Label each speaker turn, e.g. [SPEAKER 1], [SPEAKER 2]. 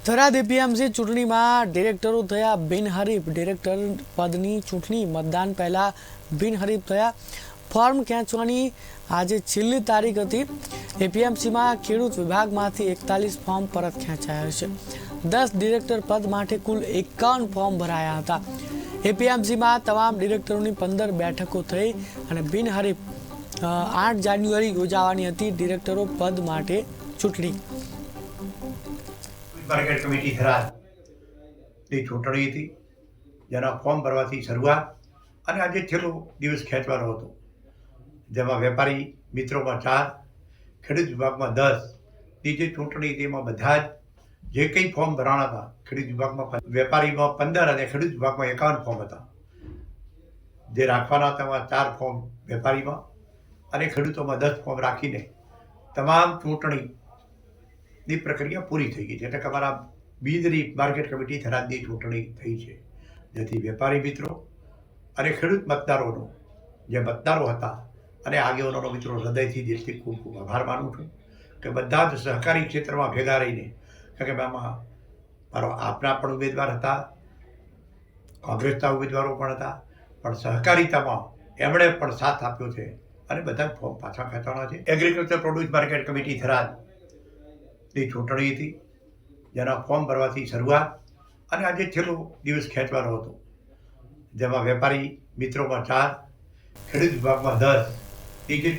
[SPEAKER 1] Tharad APMC ચૂંટણીમાં ડિરેક્ટરો થયા બિનહરીફ. ડિરેક્ટર પદની ચૂંટણી મતદાન પહેલા બિનહરીફ થયા. ફોર્મ ખેંચવાની આજે છેલ્લી તારીખ હતી. એપીએમસીમાં ખેડૂત વિભાગમાંથી 41 ફોર્મ પરત ખેંચાયા છે. 10 ડિરેક્ટર પદ માટે કુલ 51 ફોર્મ ભરાયા હતા. એપીએમસીમાં તમામ ડિરેક્ટરોની 15 બેઠકો થઈ અને બિનહરીફ 8 જાન્યુઆરી યોજાવાની હતી ડિરેક્ટરો પદ માટે ચૂંટણી.
[SPEAKER 2] માર્કેટ કમિટી થરાદની ચૂંટણી હતી, જેના ફોર્મ ભરવાથી શરૂઆત અને આજે છેલ્લો દિવસ ખેંચવાનો હતો, જેમાં વેપારી મિત્રોમાં 4, ખેડૂત વિભાગમાં 10ની જે ચૂંટણી તેમાં બધા જ જે કંઈ ફોર્મ ભરાણા હતા, ખેડૂત વિભાગમાં વેપારીમાં 15 અને ખેડૂત વિભાગમાં 51 ફોર્મ હતા. જે રાખવાના તેમાં 4 ફોર્મ વેપારીમાં અને ખેડૂતોમાં 10 ફોર્મ રાખીને તમામ ચૂંટણીની પ્રક્રિયા પૂરી થઈ ગઈ છે. એટલે કે અમારા બિનહરીફ માર્કેટ કમિટી થરાદની ચૂંટણી થઈ છે, જેથી વેપારી મિત્રો અને ખેડૂત મતદારોનો જે મતદારો હતા અને આગેવાનોનો મિત્રો હૃદયથી દિલથી ખૂબ ખૂબ આભાર માનું છું કે બધા જ સહકારી ક્ષેત્રમાં ભેગા રહીને, કારણ કે આમાં મારો આપના પણ ઉમેદવાર હતા, કોંગ્રેસના ઉમેદવારો પણ હતા, પણ સહકારિતામાં એમણે પણ સાથ આપ્યો છે અને બધા ફોર્મ પાછા ખેંચવાના છે. એગ્રીકલ્ચર પ્રોડ્યુસ માર્કેટ કમિટી થરાદની ચૂંટણી હતી, જેના ફોર્મ ભરવાથી શરૂઆત અને આજે છેલ્લો દિવસ ખેંચવાનો હતો, જેમાં વેપારી મિત્રોમાં 4, ખેડૂત વિભાગમાં 10ની જે